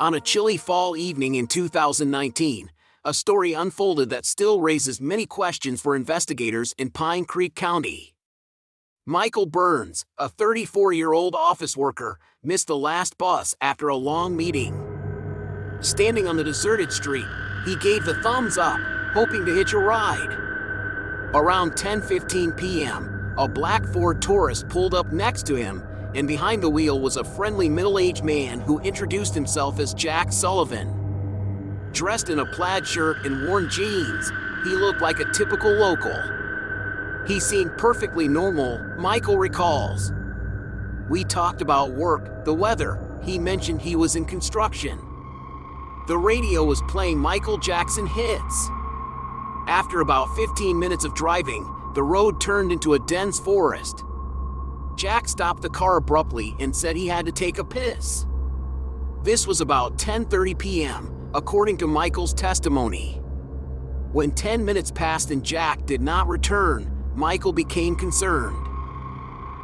On a chilly fall evening in 2019, a story unfolded that still raises many questions for investigators in Pine Creek County. Michael Burns, a 34-year-old office worker, missed the last bus after a long meeting. Standing on the deserted street, he gave the thumbs up, hoping to hitch a ride. Around 10:15 p.m., a black Ford Taurus pulled up next to him, and behind the wheel was a friendly middle-aged man who introduced himself as Jack Sullivan. Dressed in a plaid shirt and worn jeans, he looked like a typical local. He seemed perfectly normal, Michael recalls. We talked about work, the weather. He mentioned he was in construction. The radio was playing Michael Jackson hits. After about 15 minutes of driving, the road turned into a dense forest. Jack stopped the car abruptly and said he had to take a piss. This was about 10:30 p.m., according to Michael's testimony. When 10 minutes passed and Jack did not return, Michael became concerned.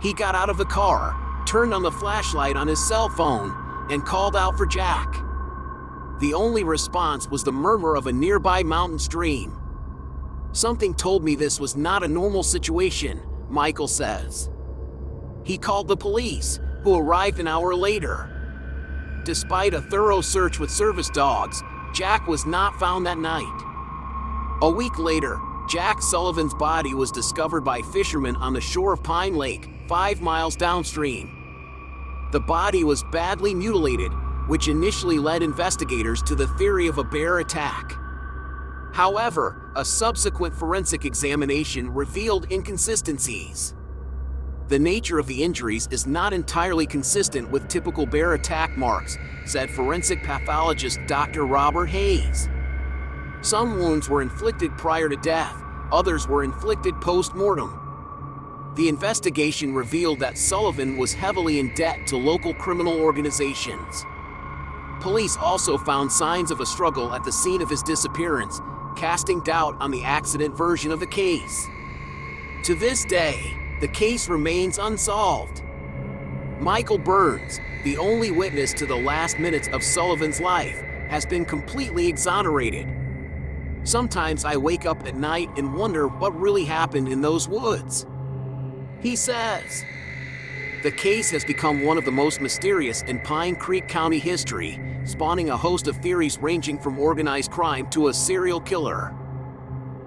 He got out of the car, turned on the flashlight on his cell phone, and called out for Jack. The only response was the murmur of a nearby mountain stream. Something told me this was not a normal situation, Michael says. He called the police, who arrived an hour later. Despite a thorough search with service dogs, Jack was not found that night. A week later, Jack Sullivan's body was discovered by fishermen on the shore of Pine Lake, 5 miles downstream. The body was badly mutilated, which initially led investigators to the theory of a bear attack. However, a subsequent forensic examination revealed inconsistencies. The nature of the injuries is not entirely consistent with typical bear attack marks, said forensic pathologist Dr. Robert Hayes. Some wounds were inflicted prior to death, others were inflicted post-mortem. The investigation revealed that Sullivan was heavily in debt to local criminal organizations. Police also found signs of a struggle at the scene of his disappearance, casting doubt on the accident version of the case. To this day, the case remains unsolved. Michael Burns, the only witness to the last minutes of Sullivan's life, has been completely exonerated. Sometimes I wake up at night and wonder what really happened in those woods. He says. The case has become one of the most mysterious in Pine Creek County history, spawning a host of theories ranging from organized crime to a serial killer.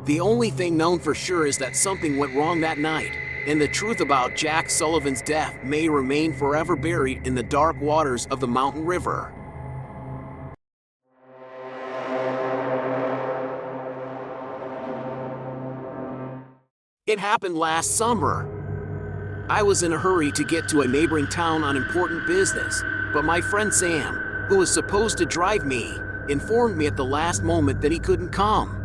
The only thing known for sure is that something went wrong that night, and the truth about Jack Sullivan's death may remain forever buried in the dark waters of the mountain river. It happened last summer. I was in a hurry to get to a neighboring town on important business, but my friend Sam, who was supposed to drive me, informed me at the last moment that he couldn't come.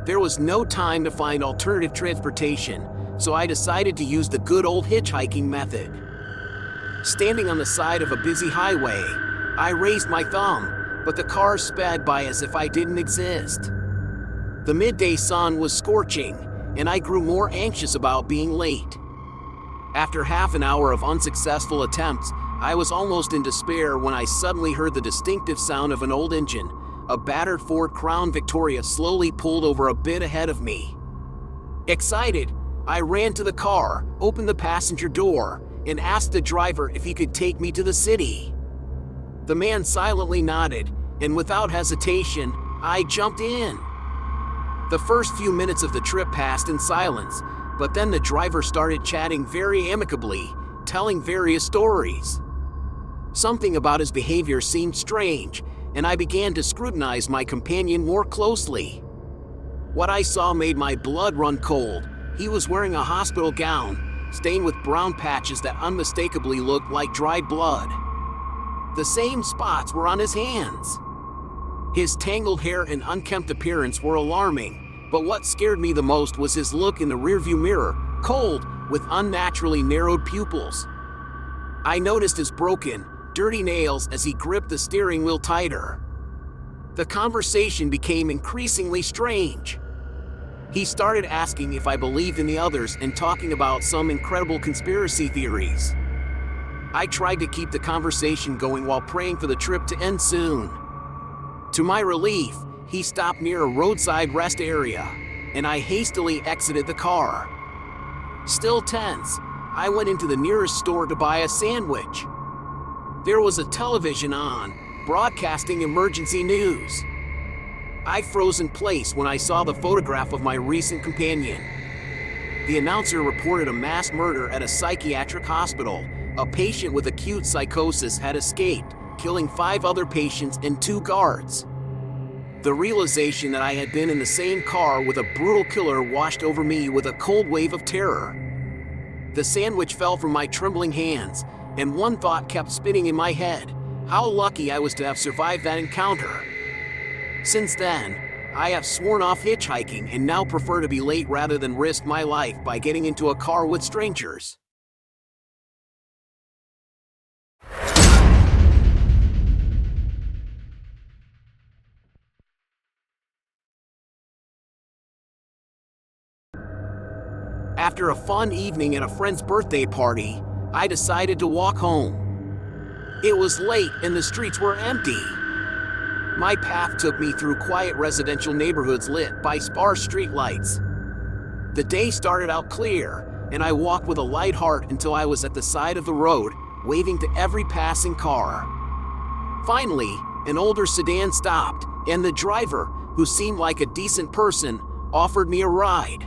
There was no time to find alternative transportation, so I decided to use the good old hitchhiking method. Standing on the side of a busy highway, I raised my thumb, but the car sped by as if I didn't exist. The midday sun was scorching, and I grew more anxious about being late. After half an hour of unsuccessful attempts, I was almost in despair when I suddenly heard the distinctive sound of an old engine. A battered Ford Crown Victoria slowly pulled over a bit ahead of me. Excited, I ran to the car, opened the passenger door, and asked the driver if he could take me to the city. The man silently nodded, and without hesitation, I jumped in. The first few minutes of the trip passed in silence, but then the driver started chatting very amicably, telling various stories. Something about his behavior seemed strange, and I began to scrutinize my companion more closely. What I saw made my blood run cold. He was wearing a hospital gown, stained with brown patches that unmistakably looked like dried blood. The same spots were on his hands. His tangled hair and unkempt appearance were alarming, but what scared me the most was his look in the rearview mirror, cold, with unnaturally narrowed pupils. I noticed his broken, dirty nails as he gripped the steering wheel tighter. The conversation became increasingly strange. He started asking if I believed in the others and talking about some incredible conspiracy theories. I tried to keep the conversation going while praying for the trip to end soon. To my relief, he stopped near a roadside rest area, and I hastily exited the car. Still tense, I went into the nearest store to buy a sandwich. There was a television on, broadcasting emergency news. I froze in place when I saw the photograph of my recent companion. The announcer reported a mass murder at a psychiatric hospital. A patient with acute psychosis had escaped, killing 5 other patients and 2 guards. The realization that I had been in the same car with a brutal killer washed over me with a cold wave of terror. The sandwich fell from my trembling hands, and one thought kept spinning in my head: how lucky I was to have survived that encounter. Since then, I have sworn off hitchhiking and now prefer to be late rather than risk my life by getting into a car with strangers. After a fun evening at a friend's birthday party, I decided to walk home. It was late and the streets were empty. My path took me through quiet residential neighborhoods lit by sparse streetlights. The day started out clear, and I walked with a light heart until I was at the side of the road, waving to every passing car. Finally, an older sedan stopped, and the driver, who seemed like a decent person, offered me a ride.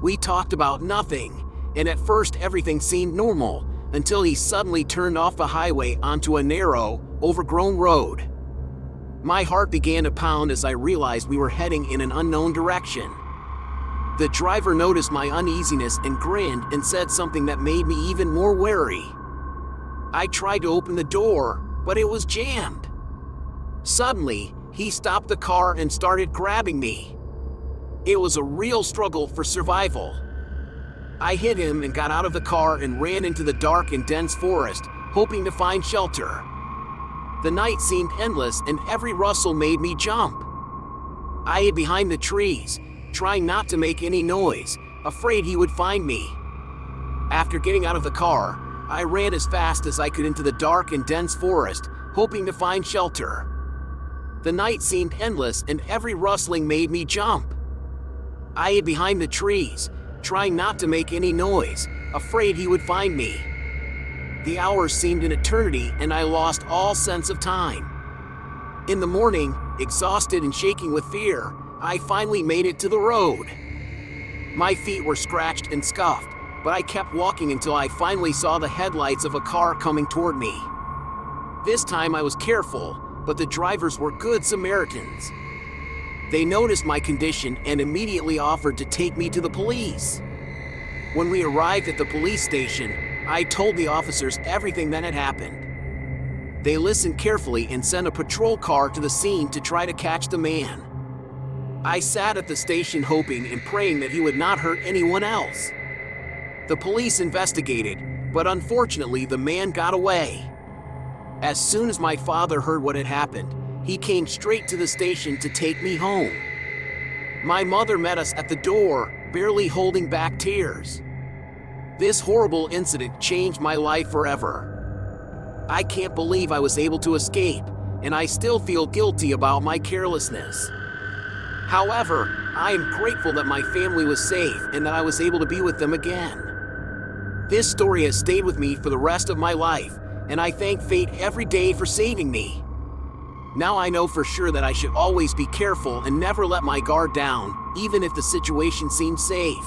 We talked about nothing, and at first everything seemed normal, until he suddenly turned off the highway onto a narrow, overgrown road. My heart began to pound as I realized we were heading in an unknown direction. The driver noticed my uneasiness and grinned and said something that made me even more wary. I tried to open the door, but it was jammed. Suddenly, he stopped the car and started grabbing me. It was a real struggle for survival. I hit him and got out of the car and ran into the dark and dense forest, hoping to find shelter. The night seemed endless and every rustle made me jump. I hid behind the trees, trying not to make any noise, afraid he would find me. After getting out of the car, I ran as fast as I could into the dark and dense forest, hoping to find shelter. The night seemed endless and every rustling made me jump. I hid behind the trees, trying not to make any noise, afraid he would find me. The hours seemed an eternity and I lost all sense of time. In the morning, exhausted and shaking with fear, I finally made it to the road. My feet were scratched and scuffed, but I kept walking until I finally saw the headlights of a car coming toward me. This time I was careful, but the drivers were good Samaritans. They noticed my condition and immediately offered to take me to the police. When we arrived at the police station, I told the officers everything that had happened. They listened carefully and sent a patrol car to the scene to try to catch the man. I sat at the station hoping and praying that he would not hurt anyone else. The police investigated, but unfortunately the man got away. As soon as my father heard what had happened, he came straight to the station to take me home. My mother met us at the door, barely holding back tears. This horrible incident changed my life forever. I can't believe I was able to escape, and I still feel guilty about my carelessness. However, I am grateful that my family was safe and that I was able to be with them again. This story has stayed with me for the rest of my life, and I thank fate every day for saving me. Now I know for sure that I should always be careful and never let my guard down, even if the situation seems safe.